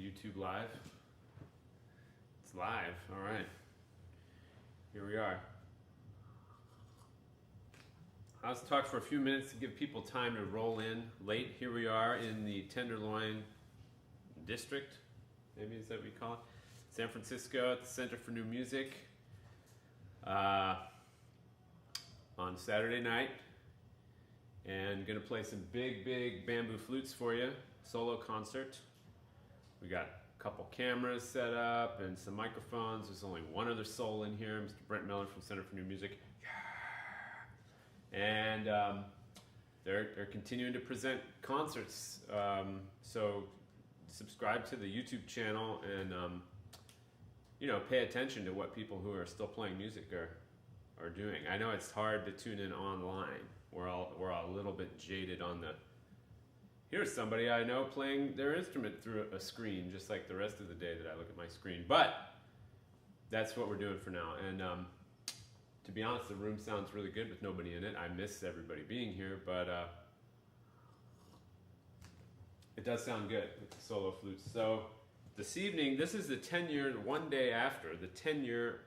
YouTube live? It's live, all right. Here we are. Let's talk for a few minutes to give people time to roll in late. Here we are in the Tenderloin District, maybe is that what we call it? San Francisco at the Center for New Music on Saturday night. And gonna play some big bamboo flutes for you, solo concert. We got a couple cameras set up and some microphones. There's only one other soul in here, Mr. Brent Miller from Center for New Music. And they're continuing to present concerts. So subscribe to the YouTube channel and pay attention to what people who are still playing music are doing. I know it's hard to tune in online. We're all a little bit jaded on the, here's somebody I know playing their instrument through a screen, just like the rest of the day that I look at my screen. But that's what we're doing for now. And to be honest, the room sounds really good with nobody in it. I miss everybody being here, but it does sound good with the solo flutes. So this evening, this is the 10-year, one day after the 10-year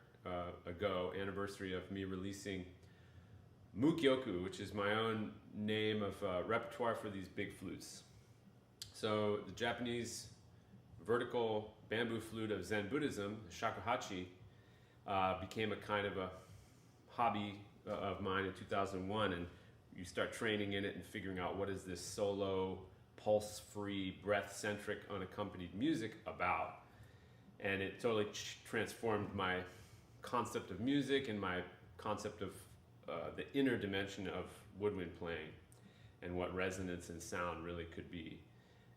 ago anniversary of me releasing Mukyoku, which is my own name of repertoire for these big flutes. So the Japanese vertical bamboo flute of Zen Buddhism, Shakuhachi, became a kind of a hobby of mine in 2001, and you start training in it and figuring out what is this solo, pulse-free, breath-centric, unaccompanied music about. And it totally transformed my concept of music and my concept of the inner dimension of woodwind playing and what resonance and sound really could be.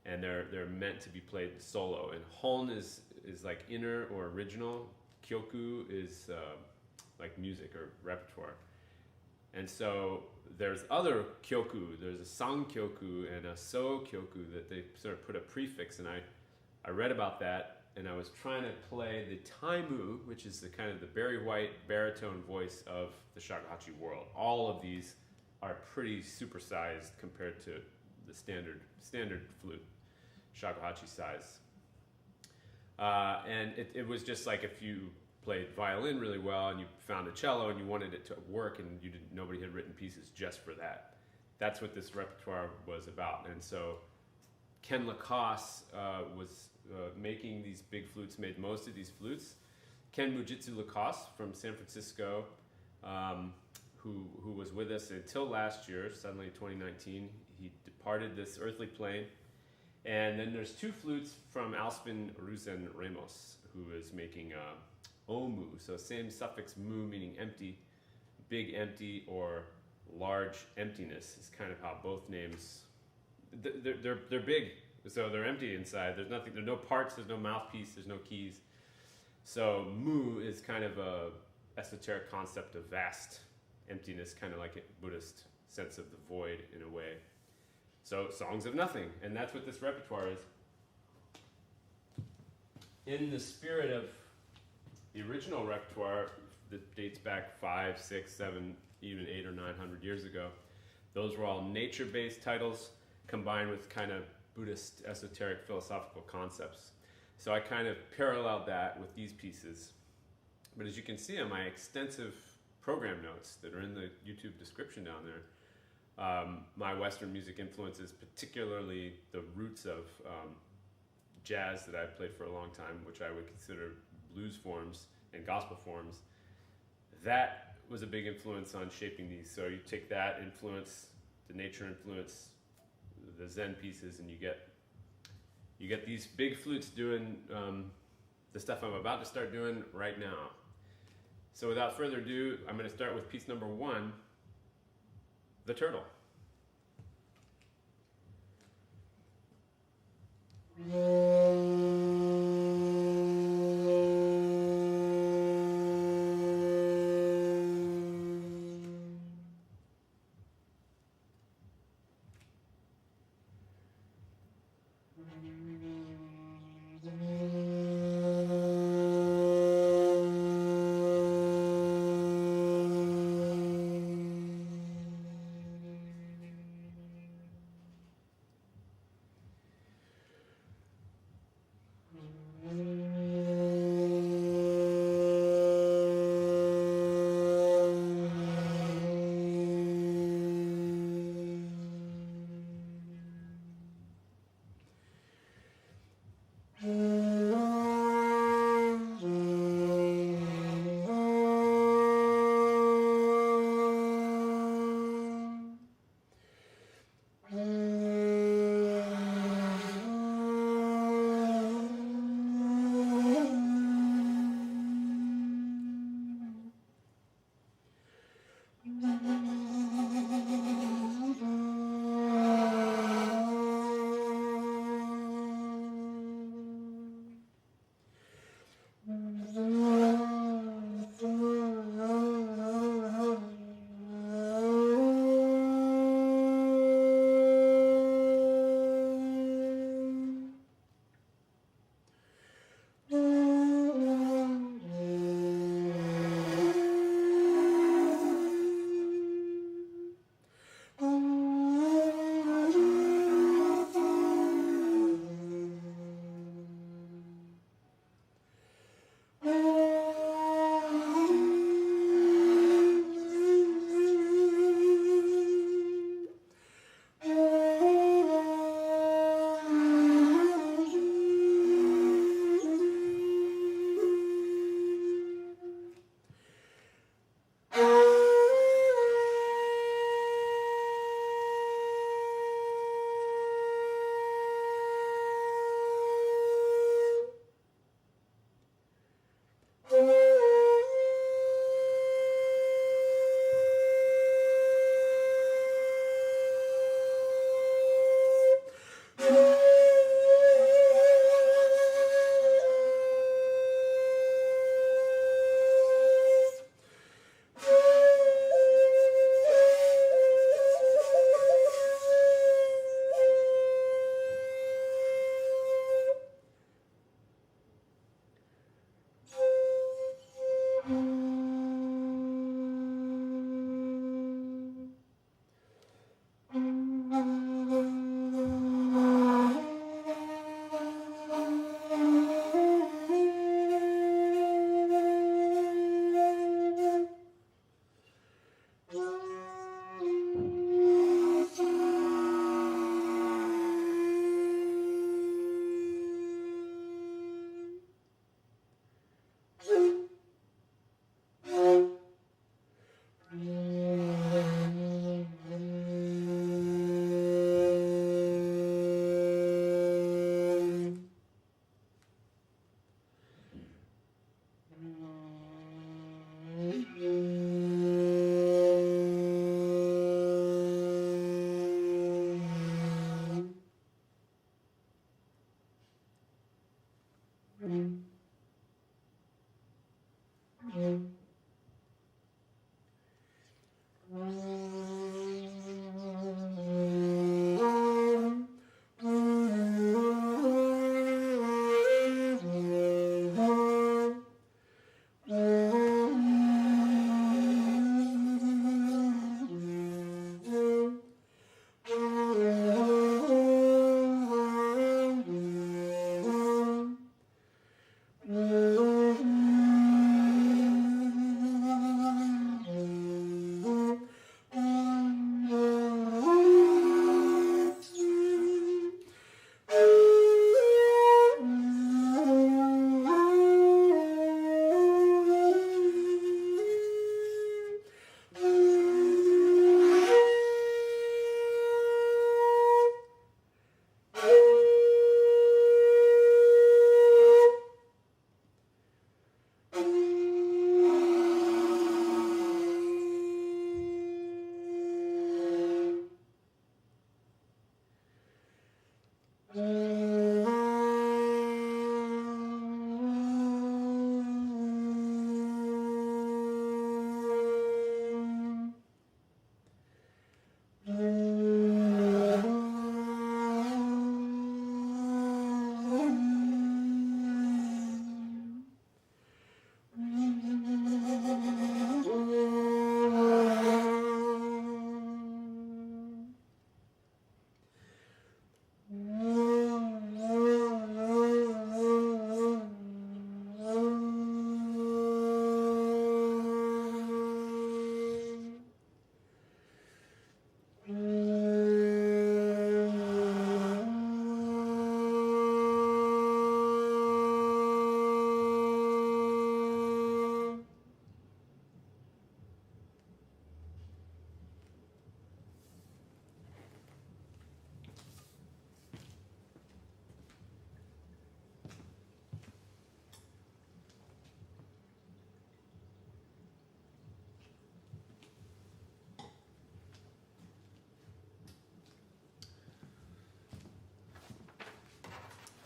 And they're meant to be played solo. And hon is like inner or original. Kyoku is like music or repertoire. And so there's other kyoku. There's a sankyoku and a so-kyoku that they sort of put a prefix. And I read about that, and I was trying to play the Taimu, which is the kind of the Barry White baritone voice of the Shakuhachi world. All of these are pretty supersized compared to the standard flute, Shakuhachi size. And it was just like if you played violin really well and you found a cello and you wanted it to work and nobody had written pieces just for that. That's what this repertoire was about. And so Ken Lacoste was making these big flutes, made most of these flutes. Ken Mujitsu Lacoste from San Francisco, who was with us until last year, suddenly 2019, he departed this earthly plane. And then there's two flutes from Alspin Ruzen Ramos, who is making omu, so same suffix mu meaning empty, big empty or large emptiness is kind of how both names, they're big. So they're empty inside. There's nothing. There's no parts. There's no mouthpiece. There's no keys. So mu is kind of a esoteric concept of vast emptiness, kind of like a Buddhist sense of the void in a way. So songs of nothing, and that's what this repertoire is. In the spirit of the original repertoire that dates back 5, 6, 7, even 8 or 900 years ago, those were all nature-based titles combined with kind of Buddhist esoteric philosophical concepts. So I kind of paralleled that with these pieces. But as you can see on my extensive program notes that are in the YouTube description down there, my Western music influences, particularly the roots of jazz that I've played for a long time, which I would consider blues forms and gospel forms, that was a big influence on shaping these. So you take that influence, the nature influence, the Zen pieces, and you get these big flutes doing the stuff I'm about to start doing right now. So without further ado, I'm going to start with piece number 1, the turtle.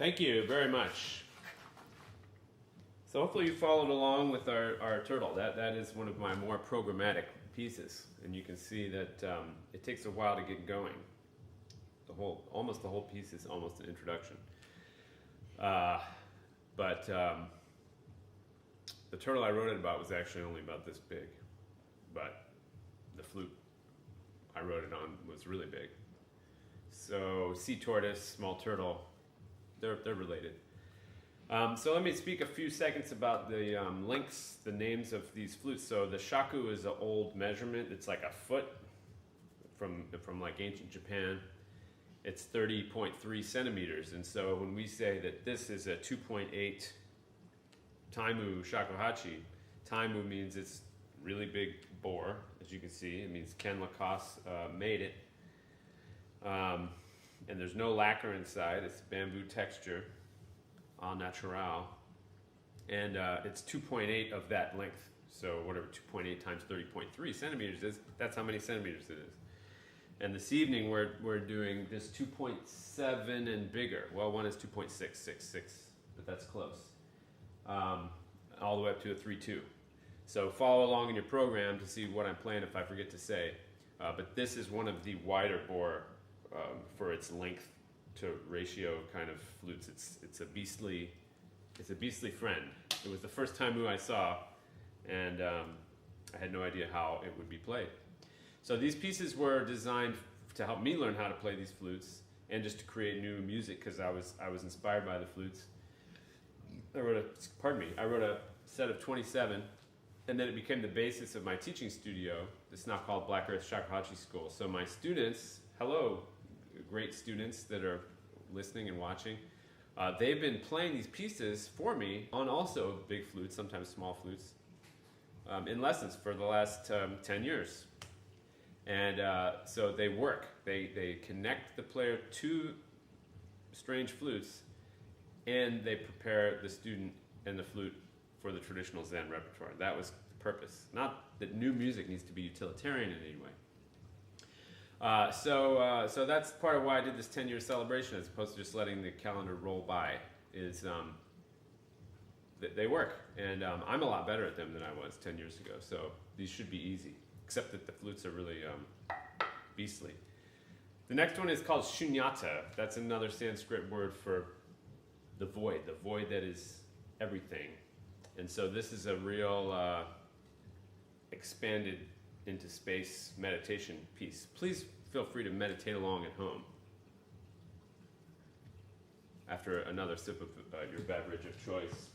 Thank you very much. So hopefully you followed along with our turtle. That is one of my more programmatic pieces, and you can see that it takes a while to get going. Almost the whole piece is almost an introduction. But the turtle I wrote it about was actually only about this big, but the flute I wrote it on was really big. So sea tortoise, small turtle, they're related. So let me speak a few seconds about the links, the names of these flutes. So the shaku is an old measurement. It's like a foot from like ancient Japan. It's 30.3 centimeters. And so when we say that this is a 2.8 Taimu Shakuhachi, Taimu means it's really big bore, as you can see. It means Ken Lacoste made it. And there's no lacquer inside. It's bamboo texture, au natural. And it's 2.8 of that length. So whatever 2.8 times 30.3 centimeters is, that's how many centimeters it is. And this evening we're doing this 2.7 and bigger. Well, one is 2.666, but that's close. All the way up to a 3.2. So follow along in your program to see what I'm playing if I forget to say. But this is one of the wider bore for its length to ratio kind of flutes. It's a beastly friend. It was the first Taimu I saw, and I had no idea how it would be played. So these pieces were designed to help me learn how to play these flutes, and just to create new music because I was inspired by the flutes. I wrote a set of 27, and then it became the basis of my teaching studio. It's now called Black Earth Shakuhachi School. So my students, hello, great students that are listening and watching, they've been playing these pieces for me on also big flutes, sometimes small flutes, in lessons for the last 10 years. And so they work. They connect the player to strange flutes, and they prepare the student and the flute for the traditional Zen repertoire. That was the purpose. Not that new music needs to be utilitarian in any way. So that's part of why I did this 10-year celebration as opposed to just letting the calendar roll by, is they work. And I'm a lot better at them than I was 10 years ago, so these should be easy, except that the flutes are really beastly. The next one is called Shunyata. That's another Sanskrit word for the void that is everything. And so this is a real expanded into space meditation piece. Please feel free to meditate along at home after another sip of your beverage of choice.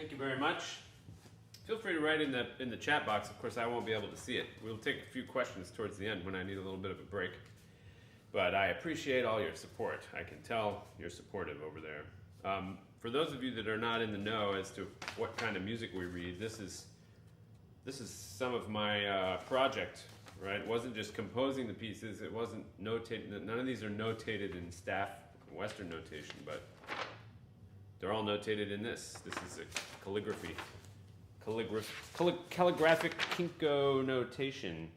Thank you very much. Feel free to write in the chat box. Of course, I won't be able to see it. We'll take a few questions towards the end when I need a little bit of a break. But I appreciate all your support. I can tell you're supportive over there. For those of you that are not in the know as to what kind of music we read, this is some of my project, right? It wasn't just composing the pieces. It wasn't notated. None of these are notated in staff Western notation, but they're all notated in this. This is a calligraphic Kinko notation.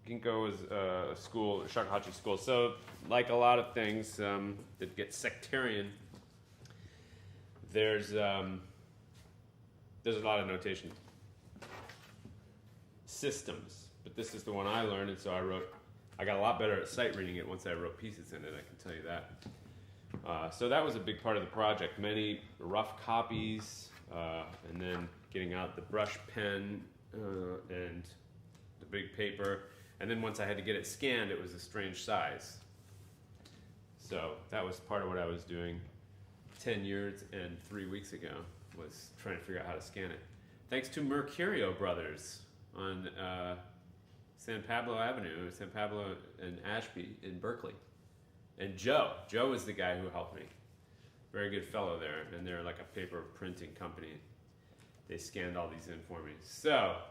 Kinko is a school, a Shakuhachi school. So, like a lot of things that get sectarian, there's a lot of notation systems. But this is the one I learned, and so I got a lot better at sight reading it once I wrote pieces in it, I can tell you that. So that was a big part of the project. Many rough copies, and then getting out the brush pen and the big paper. And then once I had to get it scanned, it was a strange size. So that was part of what I was doing 10 years and 3 weeks ago, was trying to figure out how to scan it. Thanks to Mercurio Brothers on San Pablo Avenue, San Pablo and Ashby in Berkeley. And Joe is the guy who helped me. Very good fellow there, and they're like a paper printing company. They scanned all these in for me. So,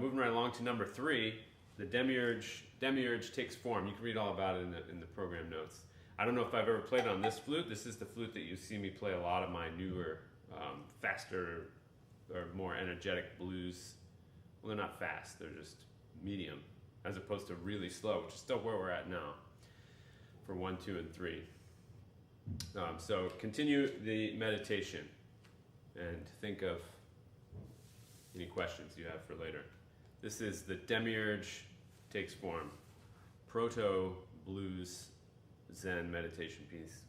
moving right along to number 3, the Demiurge takes form. You can read all about it in the program notes. I don't know if I've ever played on this flute. This is the flute that you see me play a lot of my newer, faster, or more energetic blues. Well, they're not fast. They're just medium, as opposed to really slow, which is still where we're at now for 1, 2, and 3. So continue the meditation and think of any questions you have for later. This is the Demiurge takes form, proto blues Zen meditation piece.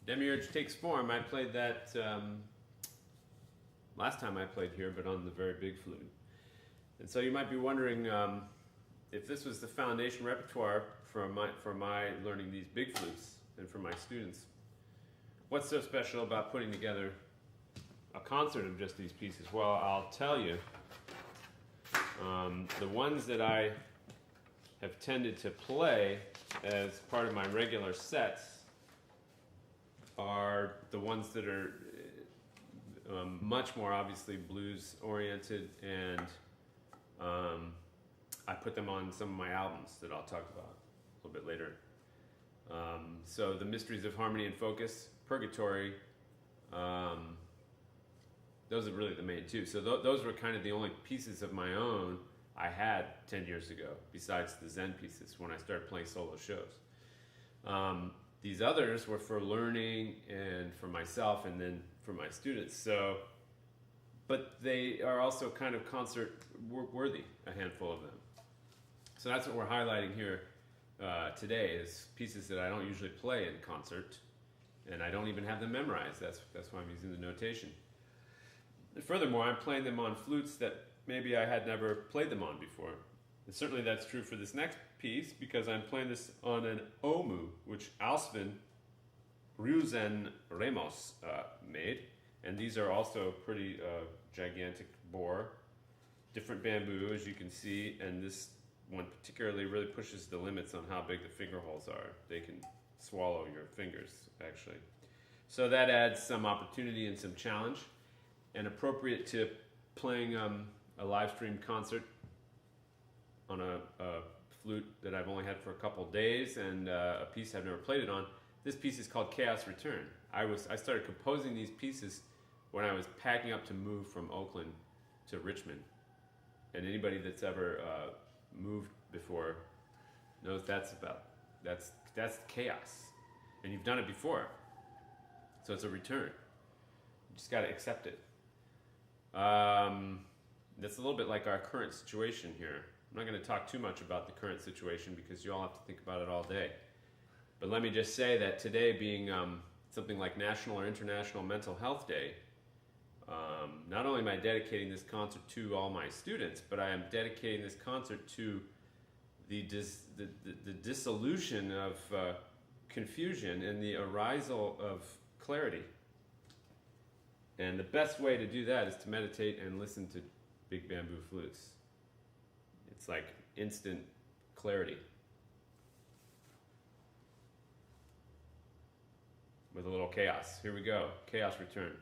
Demiurge takes form. I played that last time I played here, but on the very big flute. And so you might be wondering if this was the foundation repertoire for my learning these big flutes and for my students. What's so special about putting together a concert of just these pieces? Well, I'll tell you. The ones that I have tended to play as part of my regular sets are the ones that are much more obviously blues oriented, and I put them on some of my albums that I'll talk about a little bit later. So the Mysteries of Harmony and Focus, Purgatory, those are really the main two. So those were kind of the only pieces of my own I had 10 years ago, besides the Zen pieces when I started playing solo shows. These others were for learning and for myself and then for my students. So, but they are also kind of concert worthy, a handful of them. So that's what we're highlighting here today, is pieces that I don't usually play in concert, and I don't even have them memorized. That's why I'm using the notation. And furthermore, I'm playing them on flutes that maybe I had never played them on before. And certainly that's true for this next piece, because I'm playing this on an omu, which Alsvin Ryuzen Remos made. And these are also pretty gigantic bore, different bamboo, as you can see, and this one particularly really pushes the limits on how big the finger holes are. They can swallow your fingers, actually. So that adds some opportunity and some challenge, and appropriate to playing a live stream concert on a flute that I've only had for a couple days, and a piece I've never played it on. This piece is called Chaos Return. I started composing these pieces when I was packing up to move from Oakland to Richmond. And anybody that's ever moved before knows that's chaos. And you've done it before. So it's a return. You just got to accept it. That's a little bit like our current situation here. I'm not going to talk too much about the current situation because you all have to think about it all day. But let me just say that today being something like National or International Mental Health Day, not only am I dedicating this concert to all my students, but I am dedicating this concert to the dissolution of confusion and the arisal of clarity. And the best way to do that is to meditate and listen to big bamboo flutes. It's like instant clarity with a little chaos. Here we go. Chaos Return.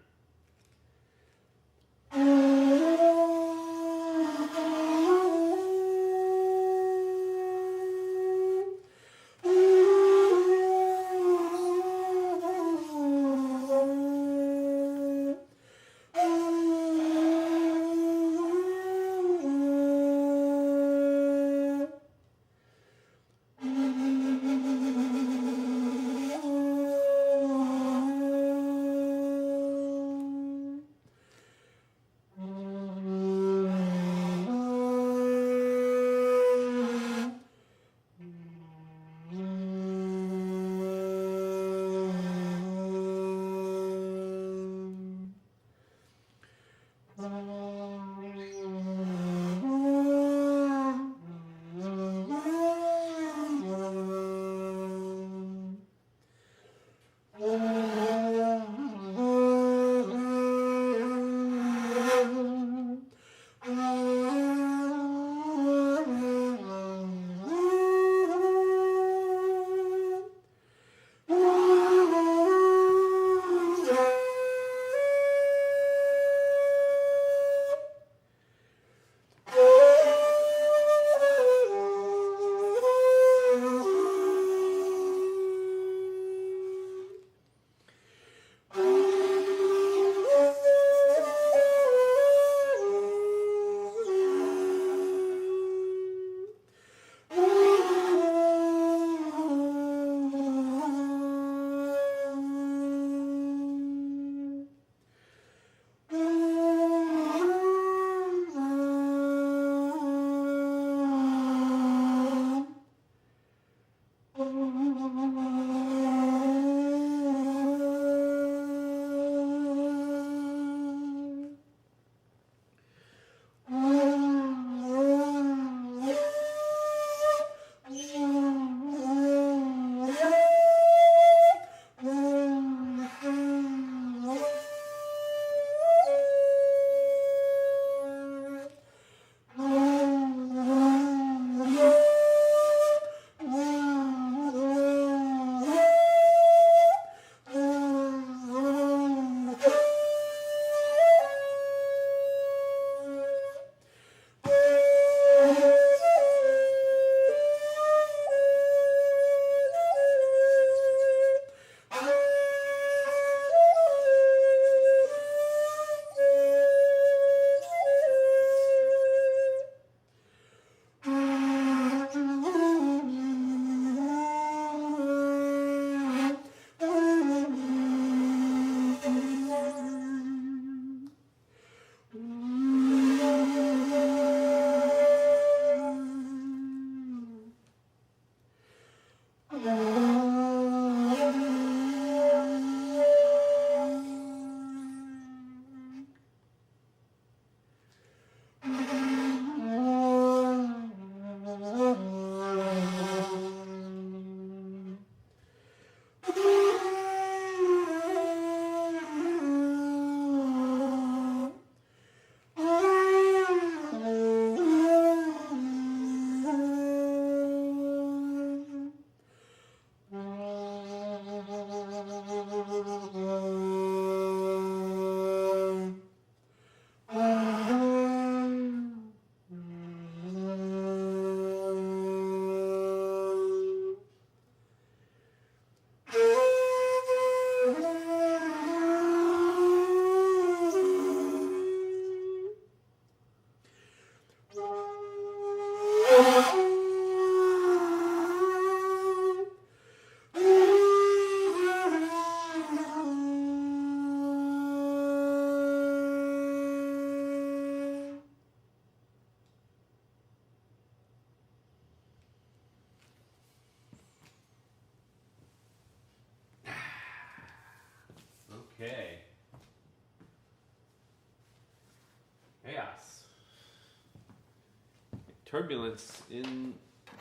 turbulence in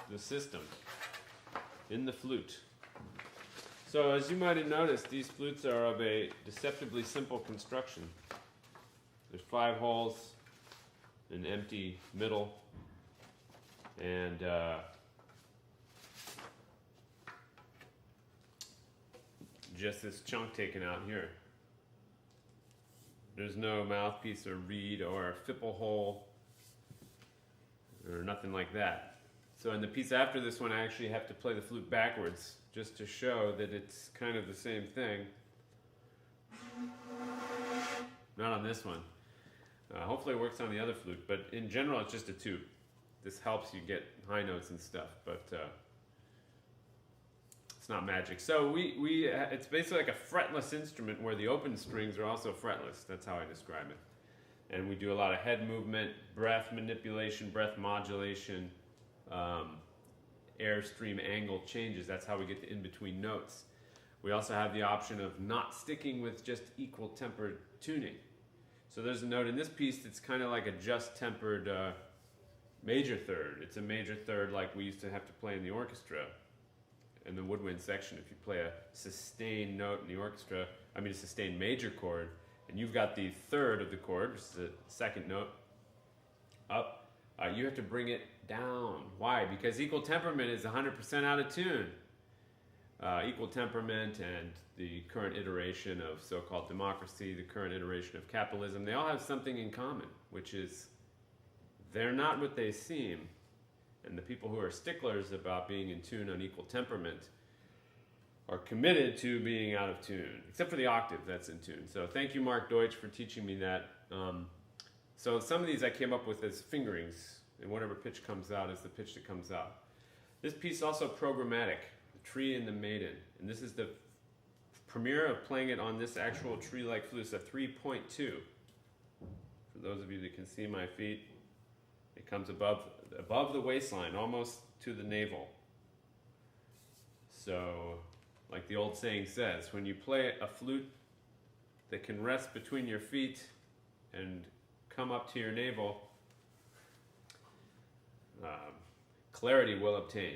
the system, in the flute. So as you might have noticed, these flutes are of a deceptively simple construction. There's 5 holes, an empty middle, and just this chunk taken out here. There's no mouthpiece or reed or fipple hole or nothing like that. So in the piece after this one, I actually have to play the flute backwards just to show that it's kind of the same thing. Not on this one. Hopefully it works on the other flute, but in general it's just a tube. This helps you get high notes and stuff, but it's not magic. So it's basically like a fretless instrument where the open strings are also fretless. That's how I describe it. And we do a lot of head movement, breath manipulation, breath modulation, airstream angle changes. That's how we get the in-between notes. We also have the option of not sticking with just equal tempered tuning. So there's a note in this piece that's kind of like a just tempered major third. It's a major third like we used to have to play in the orchestra, in the woodwind section. If you play a sustained note in the orchestra, a sustained major chord, and you've got the third of the chord, which is the second note, up, you have to bring it down. Why? Because equal temperament is 100% out of tune. Equal temperament and the current iteration of so-called democracy, the current iteration of capitalism, they all have something in common, which is they're not what they seem. And the people who are sticklers about being in tune on equal temperament are committed to being out of tune, except for the octave that's in tune. So thank you, Mark Deutsch, for teaching me that. So some of these I came up with as fingerings, and whatever pitch comes out is the pitch that comes out. This piece is also programmatic, the tree and the maiden. And this is the premiere of playing it on this actual tree-like flute. It's a 3.2. For those of you that can see my feet, it comes above the waistline, almost to the navel. So, like the old saying says, when you play a flute that can rest between your feet and come up to your navel, clarity will obtain.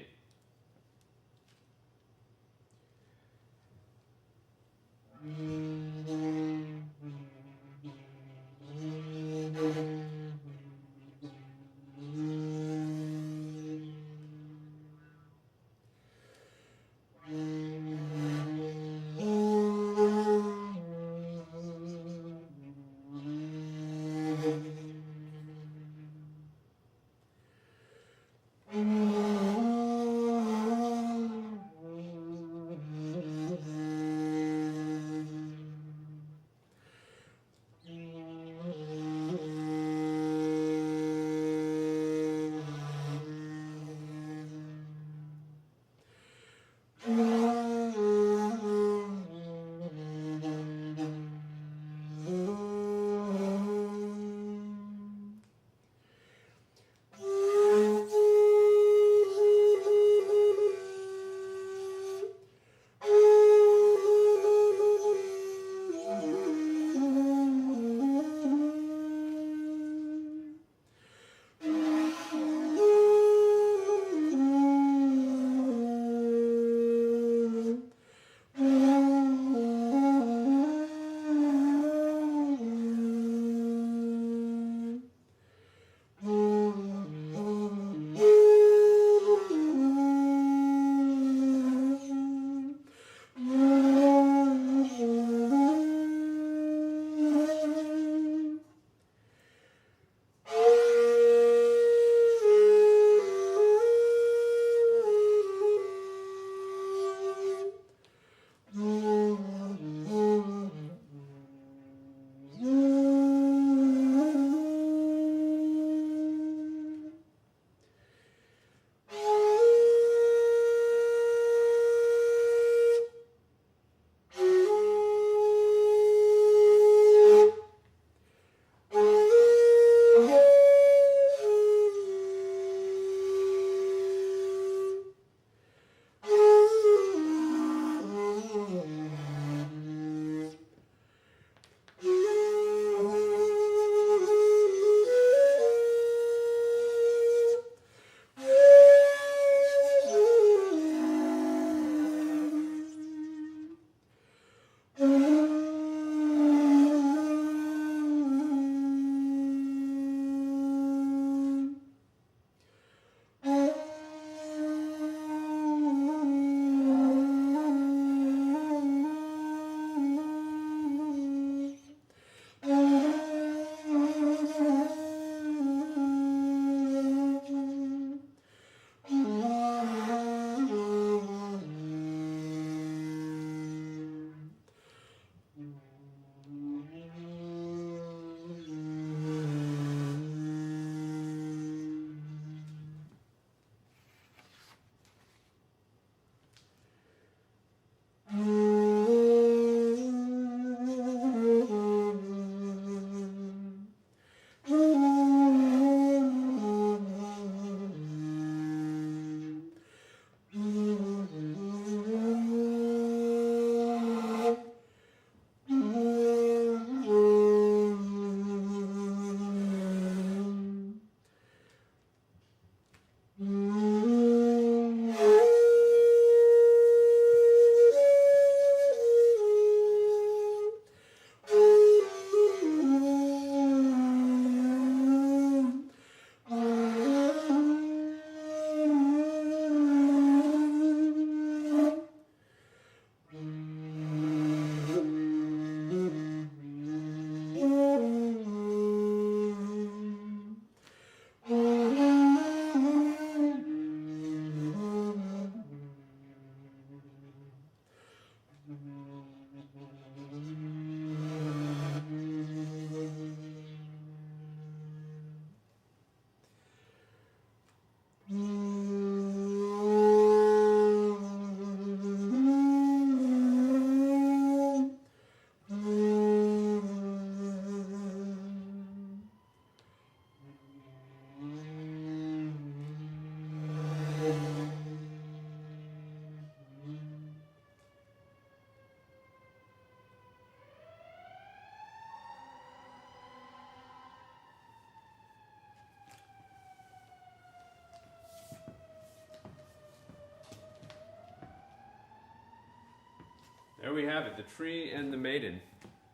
There we have it, the tree and the maiden.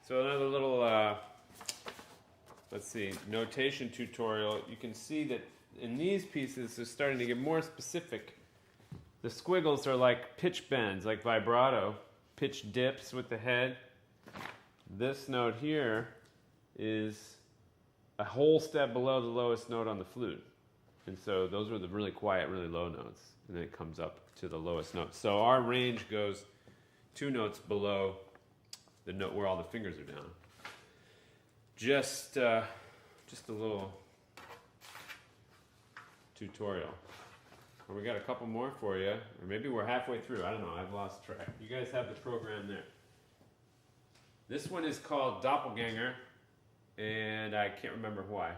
So another little, let's see, notation tutorial. You can see that in these pieces, they're starting to get more specific. The squiggles are like pitch bends, like vibrato, pitch dips with the head. This note here is a whole step below the lowest note on the flute. And so those are the really quiet, really low notes. And then it comes up to the lowest note. So our range goes 2 notes below the note where all the fingers are down. Just a little tutorial. Well, we got a couple more for you, or maybe we're halfway through. I don't know. I've lost track. You guys have the program there. This one is called Doppelganger, and I can't remember why.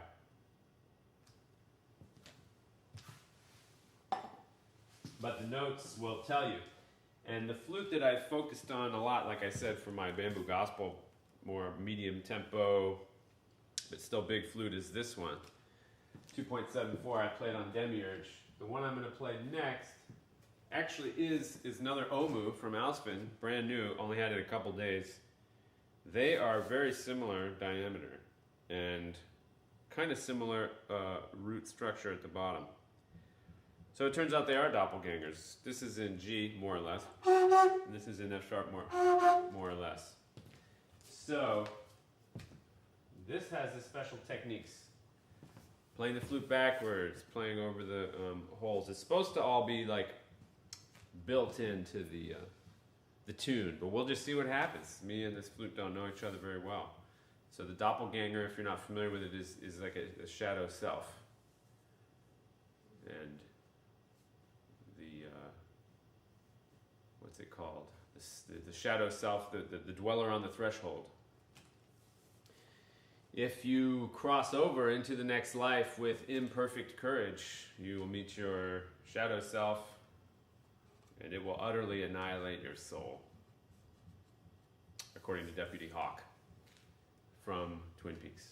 But the notes will tell you. And the flute that I focused on a lot, like I said, for my bamboo gospel, more medium tempo, but still big flute, is this one. 2.74, I played on Demiurge. The one I'm going to play next actually is another Omu from Alspen, brand new, only had it a couple days. They are very similar diameter and kind of similar root structure at the bottom. So it turns out they are doppelgangers. This is in G, more or less. And this is in F sharp, more or less. So this has the special techniques. Playing the flute backwards, playing over the holes. It's supposed to all be like built into the tune, but we'll just see what happens. Me and this flute don't know each other very well. So the doppelganger, if you're not familiar with it, is like a shadow self. And what's it called? The shadow self, the dweller on the threshold. If you cross over into the next life with imperfect courage, you will meet your shadow self, and it will utterly annihilate your soul, according to Deputy Hawk from Twin Peaks.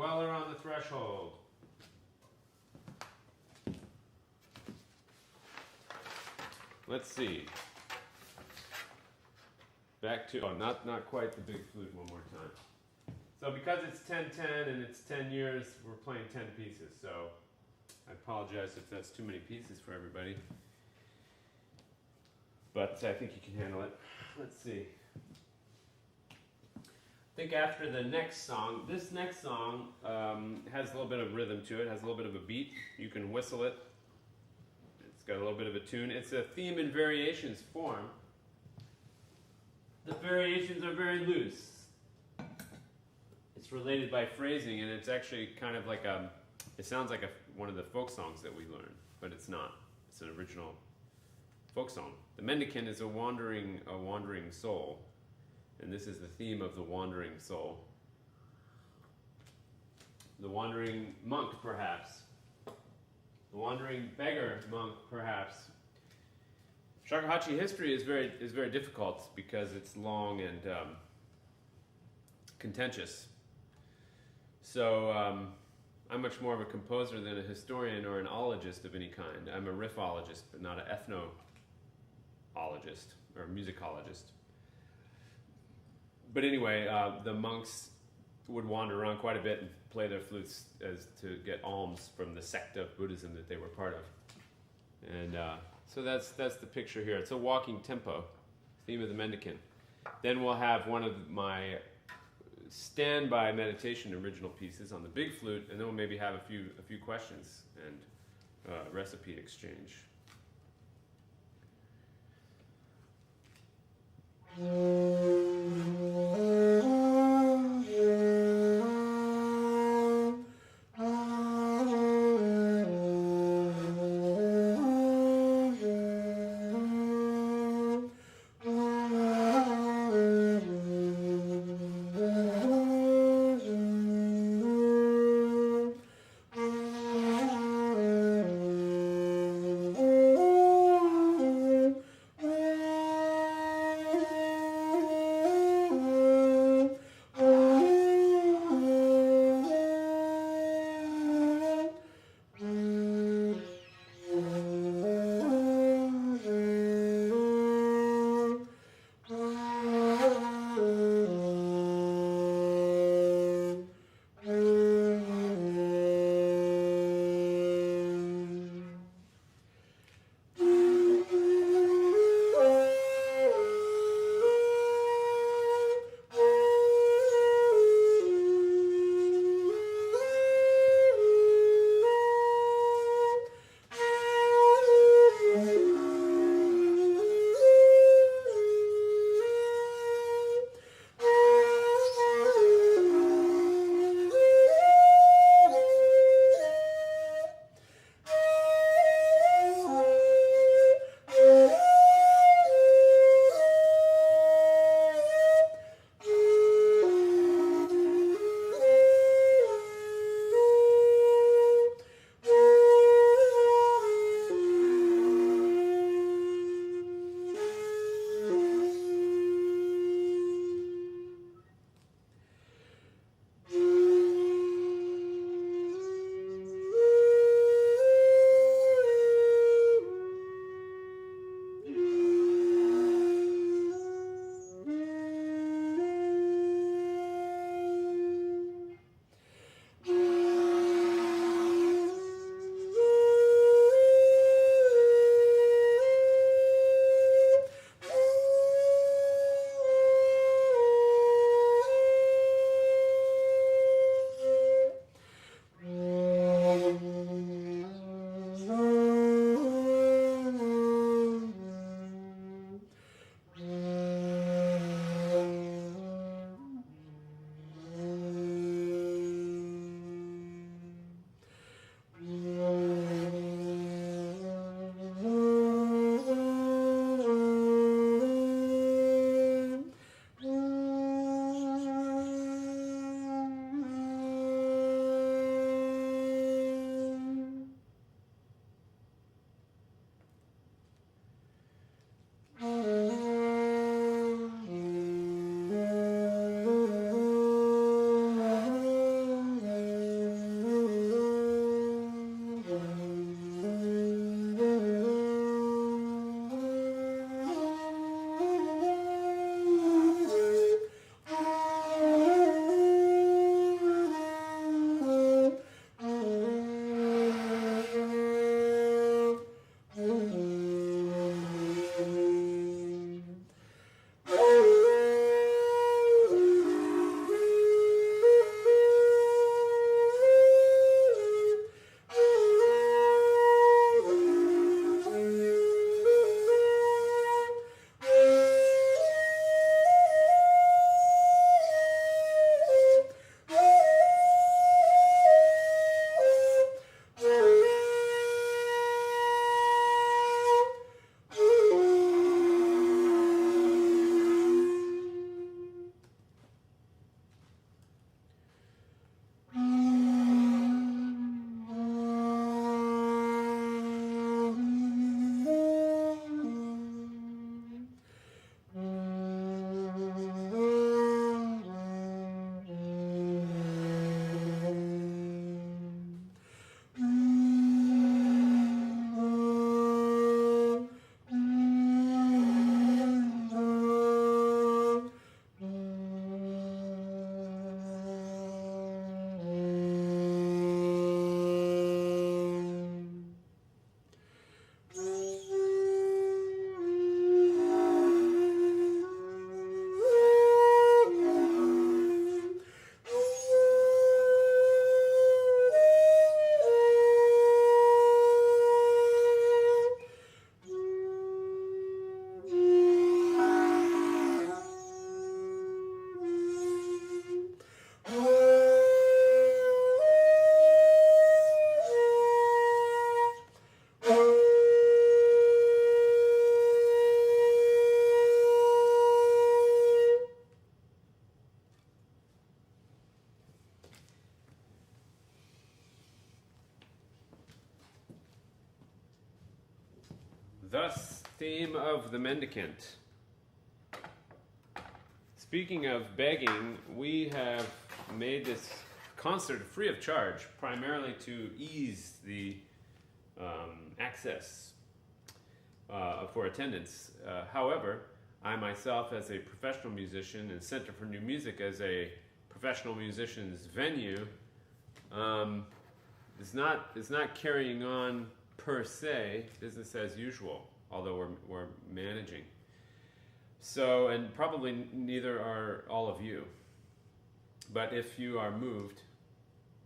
dweller on the threshold. Let's see. Back to, oh, not quite the big flute one more time. So because it's 10-10 and it's 10 years, we're playing 10 pieces. So I apologize if that's too many pieces for everybody. But I think you can handle it. Let's see. I think after the next song, this next song has a little bit of rhythm to it, has a little bit of a beat. You can whistle it. It's got a little bit of a tune. It's a theme and variations form. The variations are very loose. It's related by phrasing, and it's actually kind of like it sounds like one of the folk songs that we learn, but it's not. It's an original folk song. The mendicant is a wandering soul, and this is the theme of the wandering soul. The wandering monk, perhaps. The wandering beggar monk, perhaps. Shakuhachi history is very difficult because it's long and contentious. So I'm much more of a composer than a historian or an ologist of any kind. I'm a riffologist, but not an ethnologist or musicologist. But anyway, the monks would wander around quite a bit and play their flutes as to get alms from the sect of Buddhism that they were part of. And so that's the picture here. It's a walking tempo, theme of the mendicant. Then we'll have one of my standby meditation original pieces on the big flute, and then we'll maybe have a few questions and recipe exchange. Thus, theme of the mendicant. Speaking of begging, we have made this concert free of charge, primarily to ease the access for attendance. However, I myself, as a professional musician, and Center for New Music as a professional musician's venue, is not carrying on per se business as usual, although we're managing. So, and probably neither are all of you. But if you are moved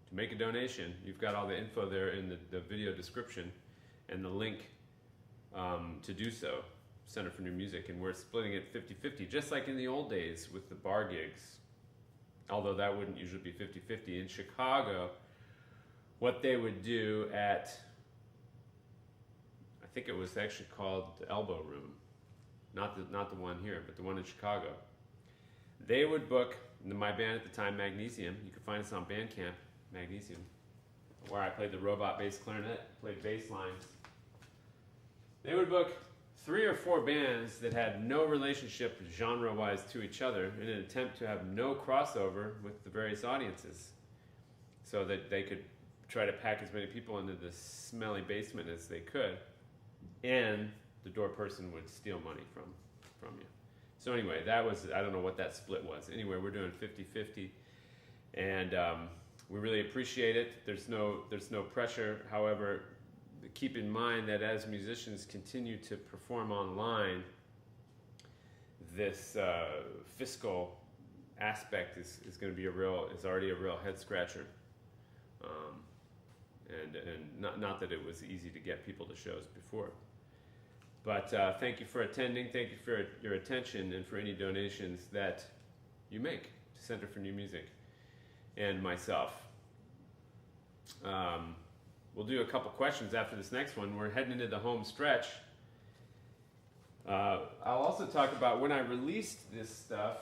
to make a donation, you've got all the info there in the video description and the link to do so, Center for New Music, and we're splitting it 50-50, just like in the old days with the bar gigs. Although that wouldn't usually be 50-50. In Chicago, what they would do at, I think it was actually called the Elbow Room, not the one here, but the one in Chicago. They would book my band at the time, Magnesium. You can find us on Bandcamp, Magnesium, where I played the robot bass clarinet, played bass lines. They would book 3 or 4 bands that had no relationship genre-wise to each other in an attempt to have no crossover with the various audiences, so that they could try to pack as many people into the smelly basement as they could, and the door person would steal money from you. So anyway, that was, I don't know what that split was. Anyway, we're doing 50-50, and we really appreciate it. There's no pressure. However, keep in mind that as musicians continue to perform online, this fiscal aspect is going to be already a real head scratcher. And not that it was easy to get people to shows before. But thank you for attending, thank you for your attention, and for any donations that you make to Center for New Music and myself. We'll do a couple questions after this next one. We're heading into the home stretch. I'll also talk about when I released this stuff,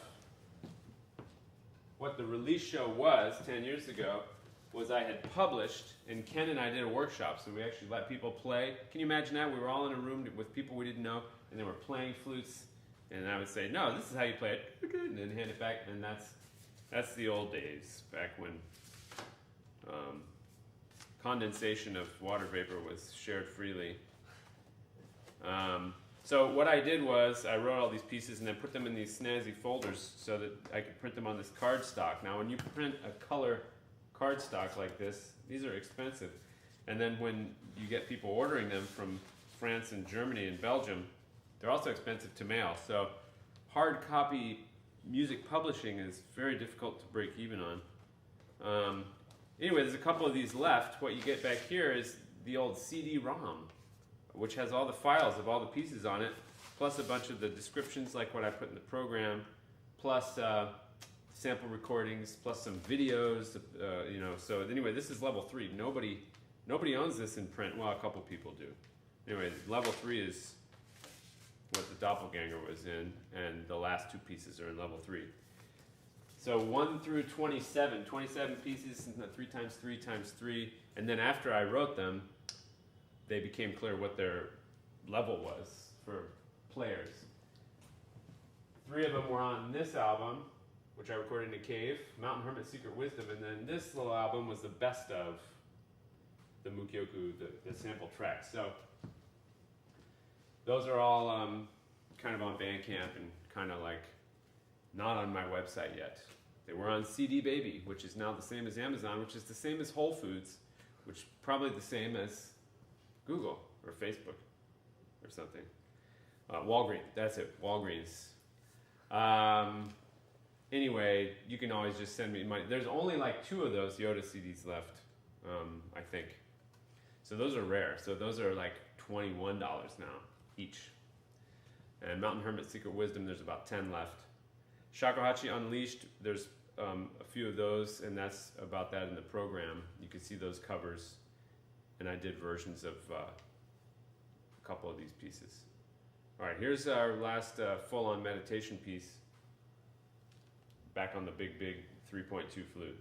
what the release show was 10 years ago was I had published, and Ken and I did a workshop, so we actually let people play. Can you imagine that? We were all in a room with people we didn't know, and they were playing flutes, and I would say, no, this is how you play it, and then hand it back, and that's the old days, back when condensation of water vapor was shared freely. So what I did was I wrote all these pieces and then put them in these snazzy folders so that I could print them on this cardstock. Now when you print a color cardstock like this, these are expensive. And then when you get people ordering them from France and Germany and Belgium, they're also expensive to mail. So hard copy music publishing is very difficult to break even on. Anyway, there's a couple of these left. What you get back here is the old CD-ROM, which has all the files of all the pieces on it, plus a bunch of the descriptions like what I put in the program, plus sample recordings, plus some videos, So anyway, this is level 3. Nobody owns this in print. Well, a couple people do. Anyway, level 3 is what the Doppelganger was in, and the last 2 pieces are in level 3. So 1 through 27 pieces, 3 times 3 times 3, and then after I wrote them, they became clear what their level was for players. 3 of them were on this album, which I recorded in a cave, Mountain Hermit Secret Wisdom, and then this little album was the best of the Mukeoku, the sample tracks. So those are all kind of on Bandcamp and kind of like not on my website yet. They were on CD Baby, which is now the same as Amazon, which is the same as Whole Foods, which is probably the same as Google or Facebook or something. Walgreens, that's it, Walgreens. Anyway, you can always just send me money. There's only like 2 of those Yoda CDs left, I think. So those are rare. So those are like $21 now each. And Mountain Hermit Secret Wisdom, there's about 10 left. Shakuhachi Unleashed, there's a few of those, and that's about that in the program. You can see those covers, and I did versions of a couple of these pieces. All right, here's our last full-on meditation piece, back on the big 3.2 flute.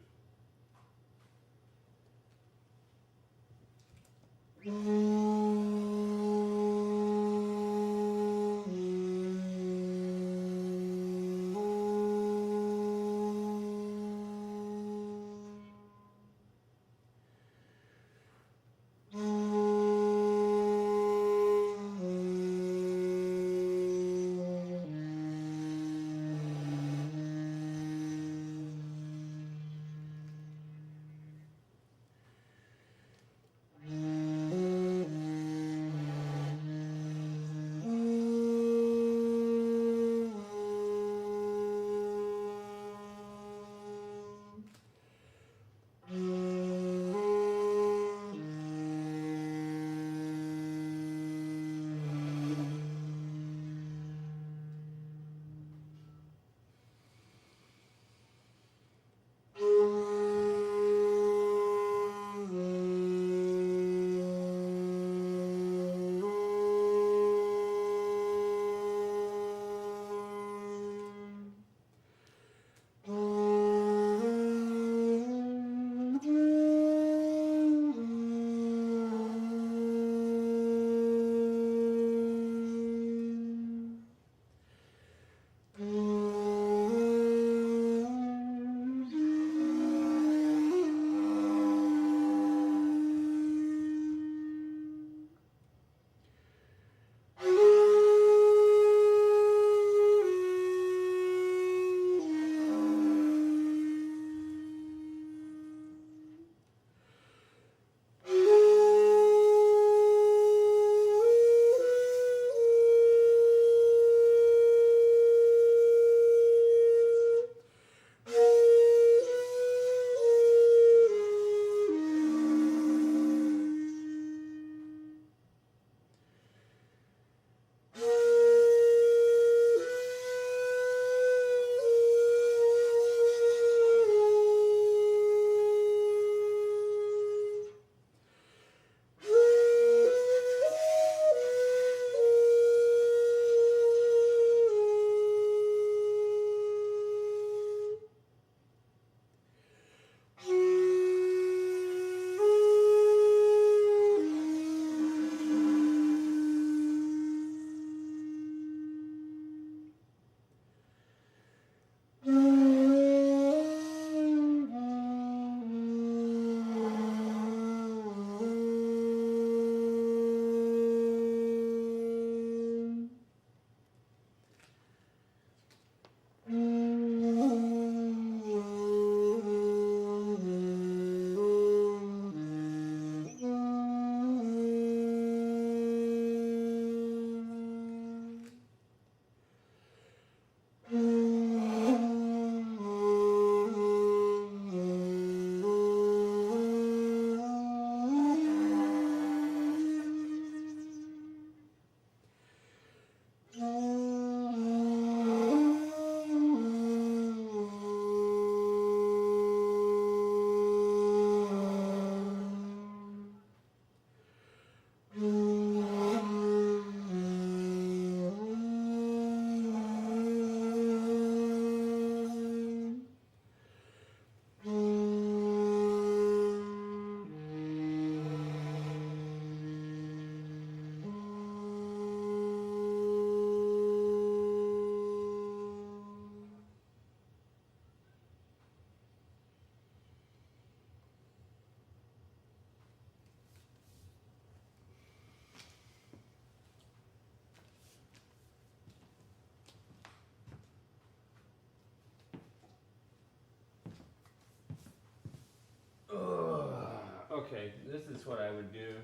Okay, this is what I would do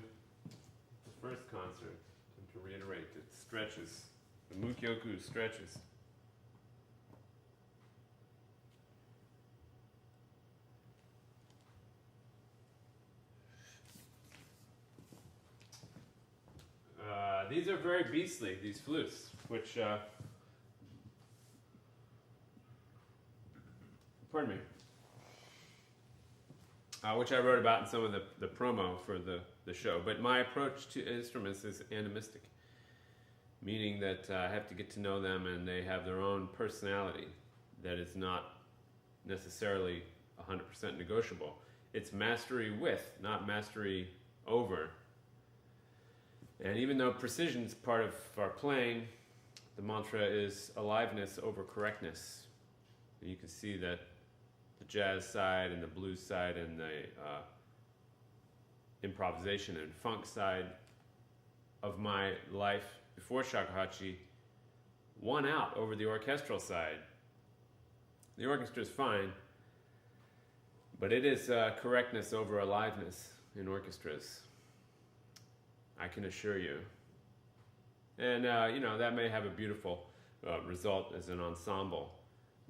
the first concert. And to reiterate, it stretches. The Mukyoku stretches. These are very beastly, these flutes, which, pardon me, which I wrote about in some of the promo for the show. But my approach to instruments is animistic, meaning that I have to get to know them and they have their own personality that is not necessarily 100% negotiable. It's mastery with, not mastery over. And even though precision is part of our playing, the mantra is aliveness over correctness. And you can see that the jazz side and the blues side and the improvisation and funk side of my life before Shakuhachi won out over the orchestral side. The orchestra is fine, but it is correctness over aliveness in orchestras, I can assure you. And, you know, that may have a beautiful result as an ensemble,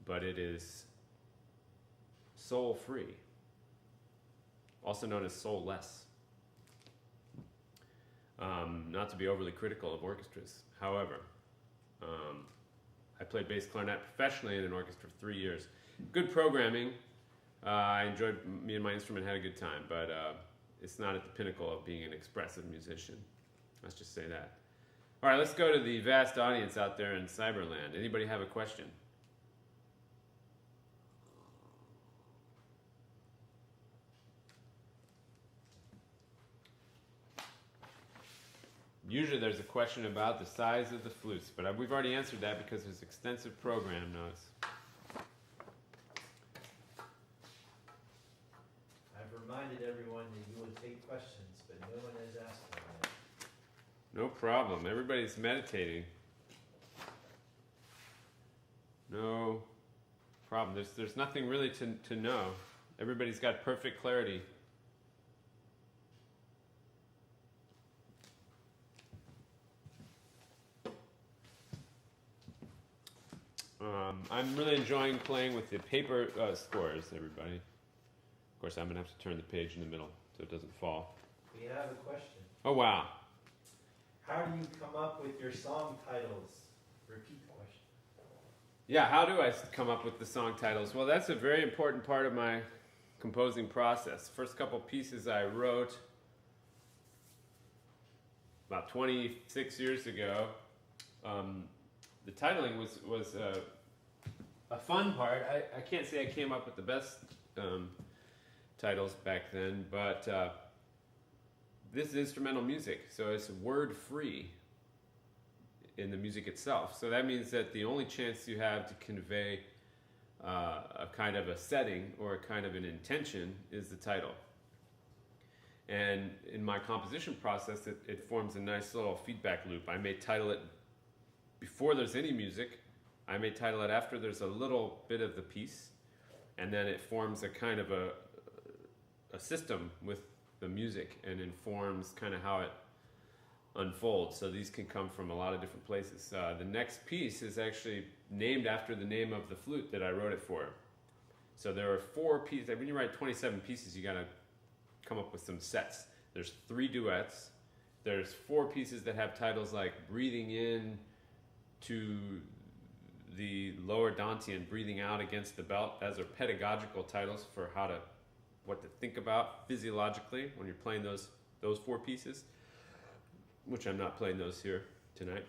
but it is soul-free, also known as soul-less. Not to be overly critical of orchestras. However, I played bass clarinet professionally in an orchestra for 3 years. Good programming. I enjoyed, me and my instrument had a good time, but it's not at the pinnacle of being an expressive musician. Let's just say that. All right, let's go to the vast audience out there in Cyberland. Anybody have a question? Usually there's a question about the size of the flutes, but we've already answered that because there's extensive program notes. I've reminded everyone that you would take questions, but no one has asked them yet. No problem. Everybody's meditating. No problem. There's nothing really to know. Everybody's got perfect clarity. I'm really enjoying playing with the paper scores, everybody. Of course, I'm going to have to turn the page in the middle so it doesn't fall. We have a question. Oh, wow. How do you come up with your song titles? Repeat the question. Yeah, how do I come up with the song titles? Well, that's a very important part of my composing process. First couple pieces I wrote about 26 years ago. The titling was a fun part. I can't say I came up with the best titles back then, but this is instrumental music, so it's word-free in the music itself. So that means that the only chance you have to convey a kind of a setting or a kind of an intention is the title. And in my composition process, it forms a nice little feedback loop. I may title it before there's any music. I may title it after there's a little bit of the piece, and then it forms a kind of a system with the music and informs kind of how it unfolds. So these can come from a lot of different places. The next piece is actually named after the name of the flute that I wrote it for. So there are 4 pieces. When you write 27 pieces, you got to come up with some sets. There's 3 duets. There's 4 pieces that have titles like Breathing In to the lower dantian, Breathing Out Against the Belt. Those are pedagogical titles for what to think about physiologically when you're playing those 4 pieces, which I'm not playing those here tonight.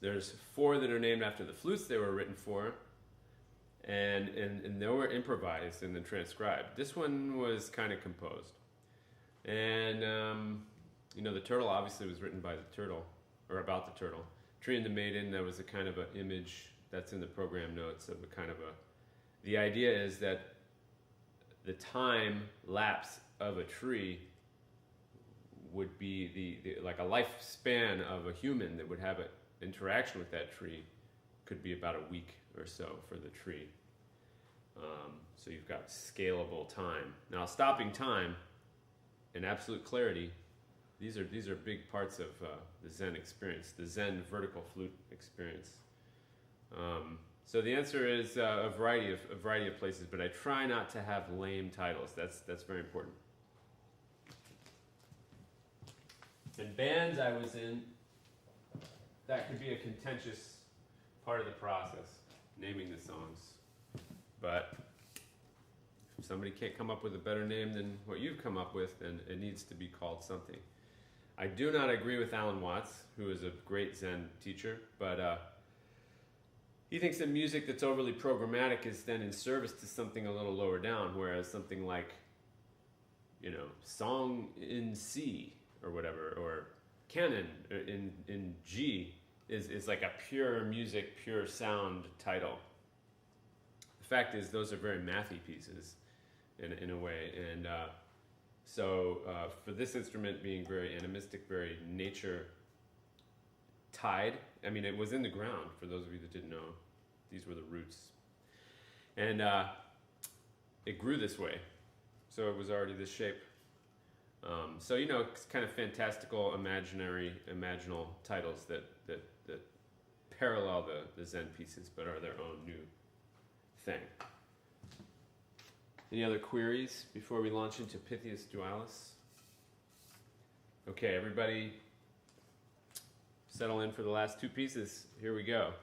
There's 4 that are named after the flutes they were written for, and they were improvised and then transcribed. This one was kind of composed. And, you know, the turtle obviously was written by the turtle, or about the turtle. Tree and the Maiden, that was a kind of an image that's in the program notes of a kind of the idea is that the time lapse of a tree would be like a lifespan of a human that would have an interaction with that tree could be about a week or so for the tree. So you've got scalable time. Now stopping time and absolute clarity. These are big parts of the Zen experience, the Zen vertical flute experience. So the answer is a variety of places, but I try not to have lame titles. That's very important. And bands I was in, that could be a contentious part of the process, naming the songs. But if somebody can't come up with a better name than what you've come up with, then it needs to be called something. I do not agree with Alan Watts, who is a great Zen teacher, but he thinks that music that's overly programmatic is then in service to something a little lower down, whereas something like, song in C or whatever, or canon in G is like a pure music, pure sound title. The fact is, those are very mathy pieces in a way, and so for this instrument being very animistic, very nature tied, I mean, it was in the ground, for those of you that didn't know. These were the roots. And it grew this way, so it was already this shape. So, it's kind of fantastical, imaginal titles that parallel the Zen pieces, but are their own new thing. Any other queries before we launch into Pippius dualis? Okay, everybody settle in for the last two pieces. Here we go.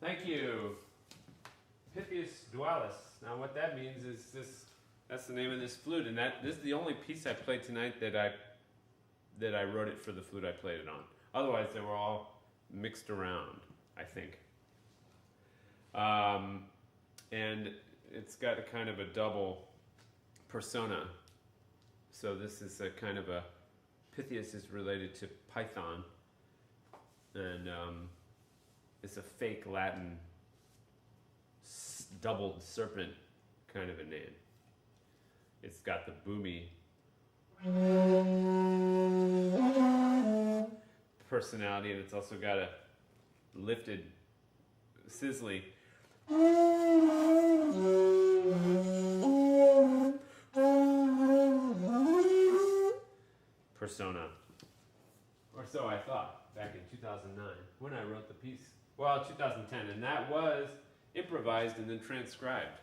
Thank you. Pippius dualis. Now what that means is that's the name of this flute, and this is the only piece I played tonight that I wrote it for the flute I played it on. Otherwise they were all mixed around, I think. And it's got a kind of a double persona. So this is a kind of a, Pythias is related to Python, and it's a fake Latin doubled serpent kind of a name. It's got the boomy personality, and it's also got a lifted, sizzly persona. Or so I thought back in 2009 when I wrote the piece. Well, 2010, and that was improvised and then transcribed.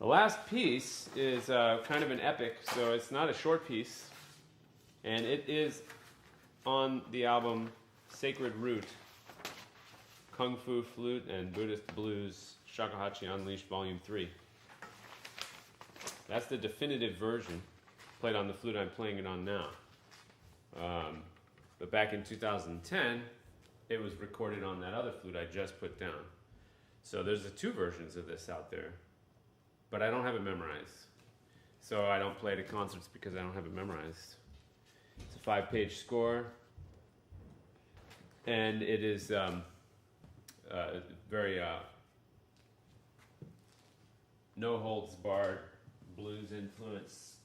The last piece is kind of an epic, so it's not a short piece, and it is on the album Sacred Root, Kung Fu Flute and Buddhist Blues, Shakuhachi Unleashed Volume 3. That's the definitive version, played on the flute I'm playing it on now. But back in 2010, it was recorded on that other flute I just put down. So there's the two versions of this out there, but I don't have it memorized. So I don't play it at concerts because I don't have it memorized. It's a 5-page score, and it is very no-holds-barred blues influence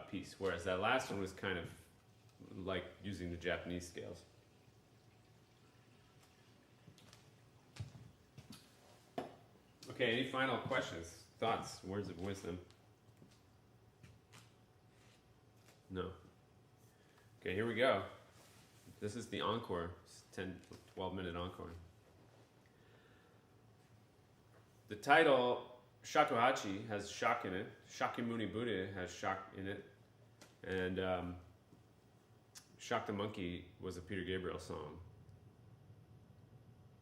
piece, whereas that last one was kind of like using the Japanese scales. Okay, any final questions, thoughts, words of wisdom? No. Okay, here we go. This is the Encore, 10, 12-minute Encore. The title, Shakuhachi, has shak in it. Shakyamuni Buddha has shak in it. And Shock the Monkey was a Peter Gabriel song.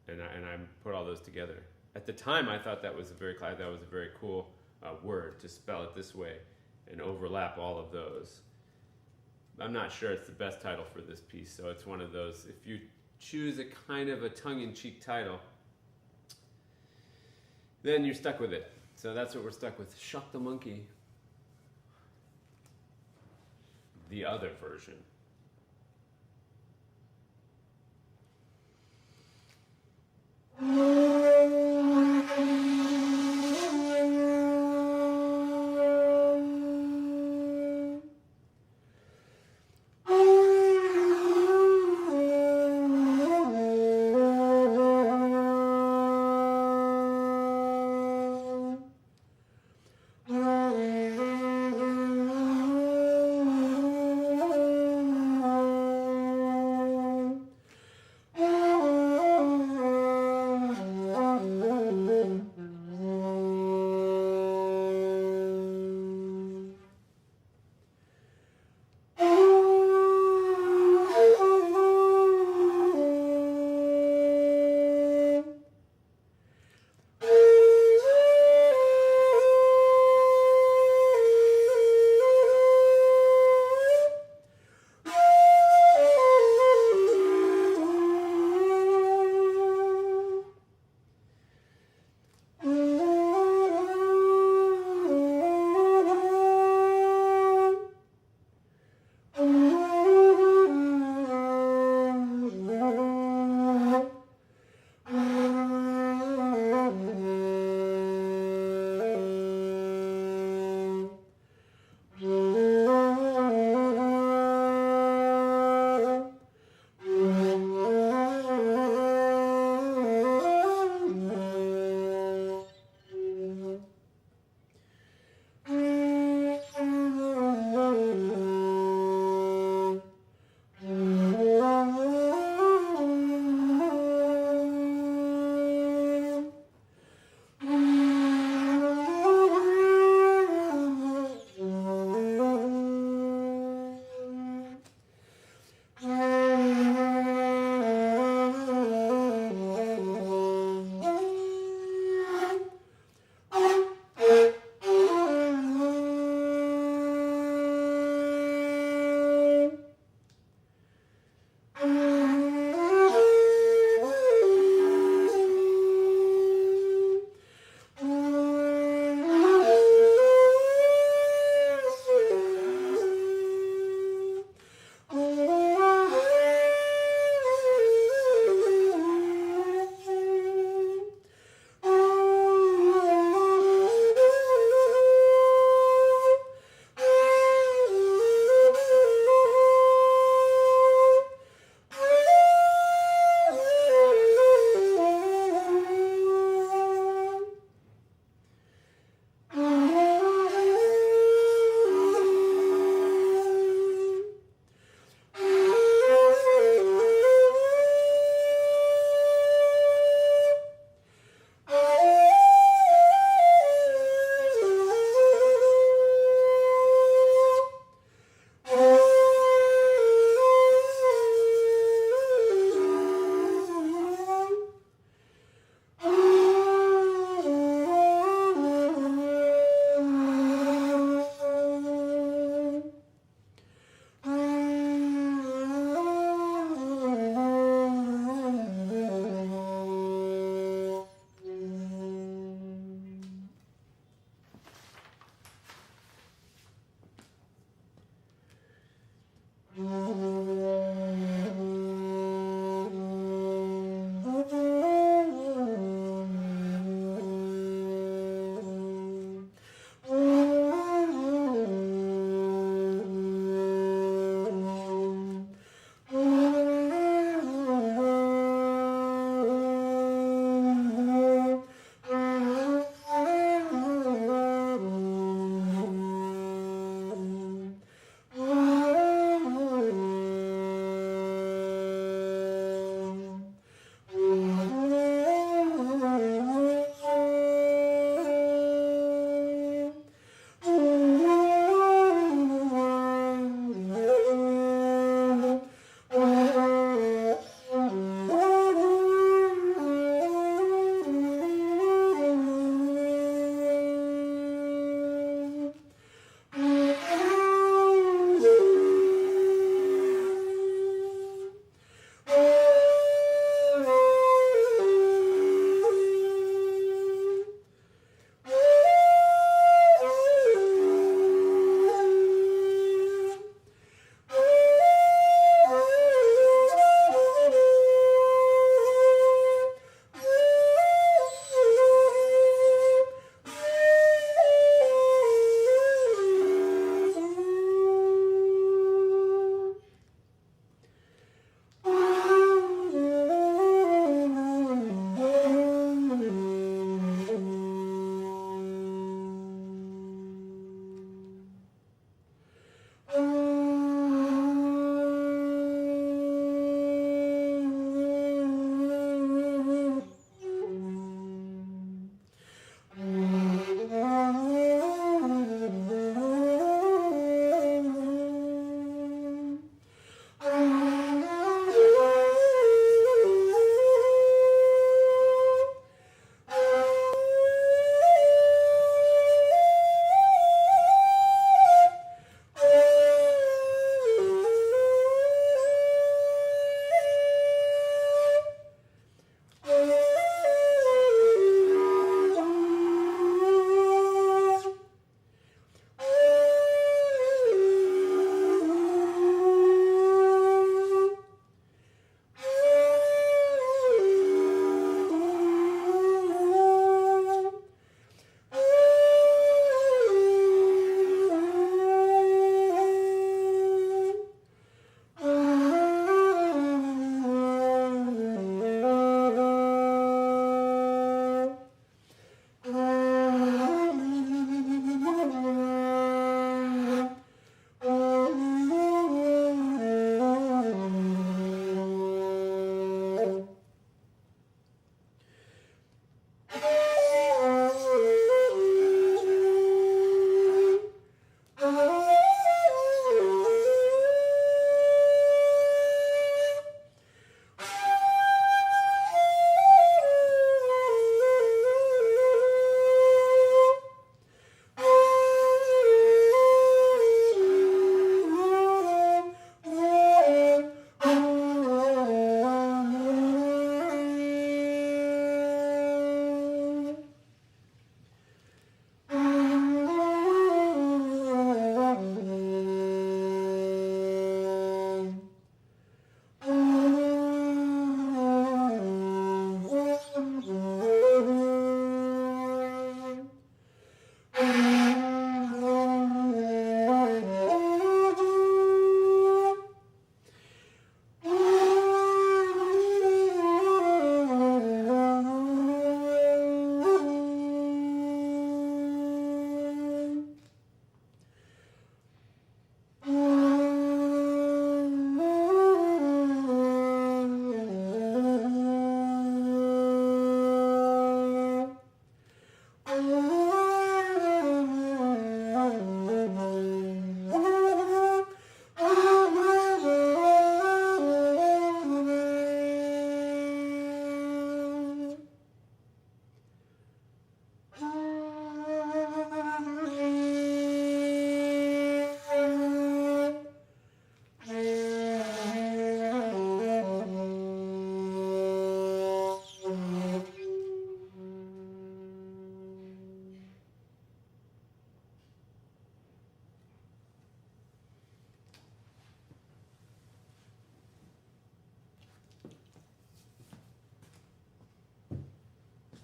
And I put all those together. At the time, I thought that was a very cool word to spell it this way and overlap all of those. I'm not sure it's the best title for this piece, so it's one of those, if you choose a kind of a tongue-in-cheek title, then you're stuck with it. So that's what we're stuck with. Shock the Monkey. The other version.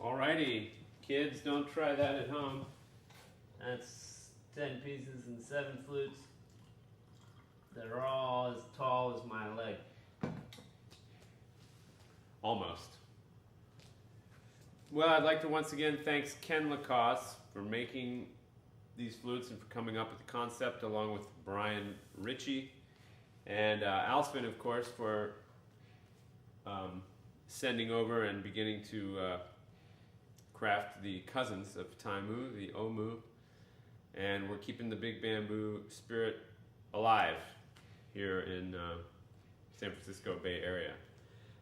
Alrighty, kids, don't try that at home. That's 10 pieces and 7 flutes. They're all as tall as my leg. Almost. Well, I'd like to once again thank Ken Lacoste for making these flutes and for coming up with the concept, along with Brian Ritchie and Alsvin, of course, for sending over and beginning to craft the cousins of Taimu, the Omu, and we're keeping the big bamboo spirit alive here in San Francisco Bay Area.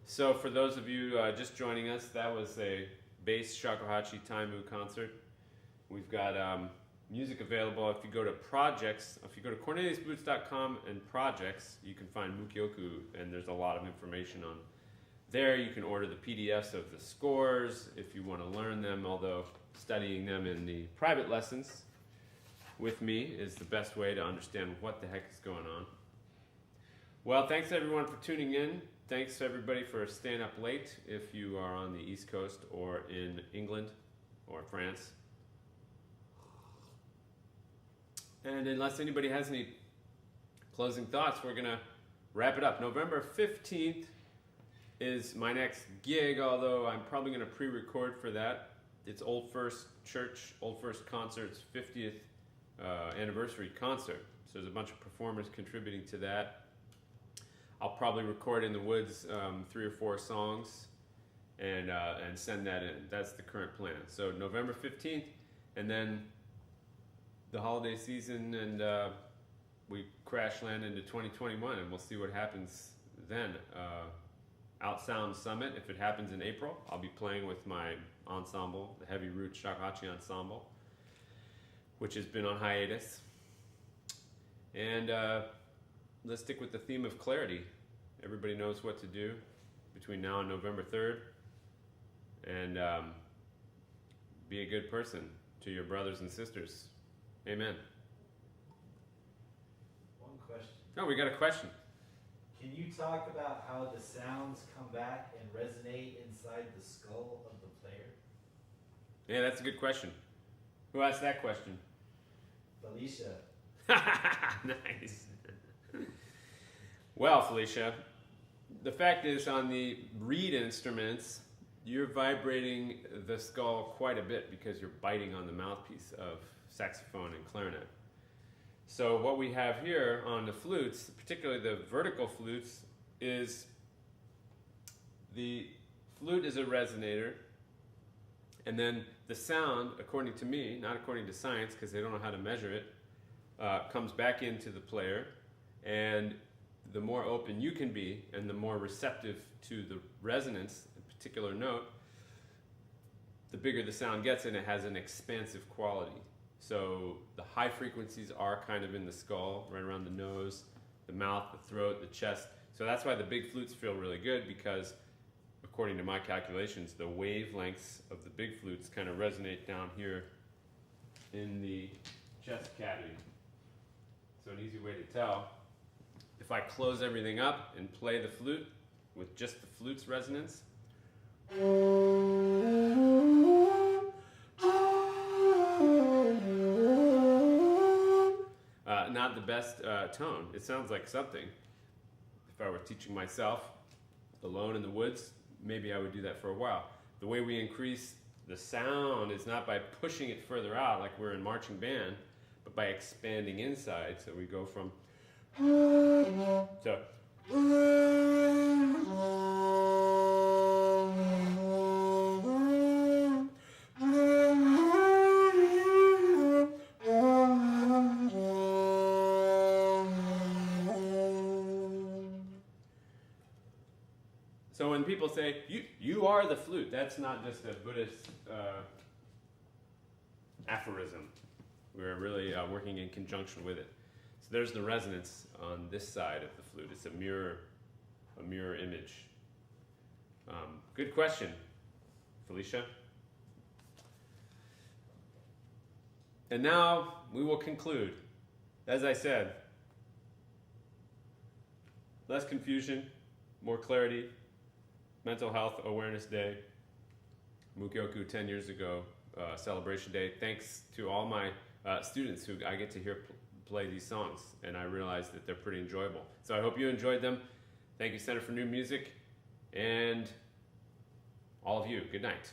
So for those of you just joining us, that was a bass Shakuhachi Taimu concert. We've got music available. If you go to projects, if you go to corneliusboots.com and projects, you can find Mukeoku, and there's a lot of information on there. You can order the PDFs of the scores if you want to learn them, although studying them in the private lessons with me is the best way to understand what the heck is going on. Well, thanks everyone for tuning in. Thanks everybody for staying up late if you are on the East Coast or in England or France. And unless anybody has any closing thoughts, we're going to wrap it up. November 15th is my next gig, although I'm probably going to pre-record for that. It's Old First Church, Old First Concert's 50th anniversary concert. So there's a bunch of performers contributing to that. I'll probably record in the woods 3 or 4 songs and send that in. That's the current plan. So November 15th, and then the holiday season, and we crash land into 2021, and we'll see what happens then. Outsound Summit, if it happens in April, I'll be playing with my ensemble, the Heavy Root Shakuhachi Ensemble, which has been on hiatus. And let's stick with the theme of clarity. Everybody knows what to do between now and November 3rd. And be a good person to your brothers and sisters. Amen. One question. Oh, we got a question. Can you talk about how the sounds come back and resonate inside the skull of the player? Yeah, that's a good question. Who asked that question? Felicia. Nice. Well, Felicia, the fact is on the reed instruments, you're vibrating the skull quite a bit because you're biting on the mouthpiece of saxophone and clarinet. So what we have here on the flutes, particularly the vertical flutes, is the flute is a resonator, and then the sound, according to me, not according to science because they don't know how to measure it, comes back into the player, and the more open you can be and the more receptive to the resonance, a particular note, the bigger the sound gets, and it has an expansive quality. So the high frequencies are kind of in the skull, right around the nose, the mouth, the throat, the chest. So that's why the big flutes feel really good, because according to my calculations, the wavelengths of the big flutes kind of resonate down here in the chest cavity. So an easy way to tell, if I close everything up and play the flute with just the flute's resonance, not the best tone. It sounds like something. If I were teaching myself alone in the woods, maybe I would do that for a while. The way we increase the sound is not by pushing it further out like we're in marching band, but by expanding inside. So we go from to So when people say, you are the flute, that's not just a Buddhist aphorism. We're really working in conjunction with it. So there's the resonance on this side of the flute. It's a mirror image. Good question, Felicia. And now we will conclude. As I said, less confusion, more clarity. Mental Health Awareness Day, Mukeoku 10 years ago, Celebration Day. Thanks to all my students who I get to hear play these songs, and I realize that they're pretty enjoyable. So I hope you enjoyed them. Thank you, Center for New Music, and all of you, good night.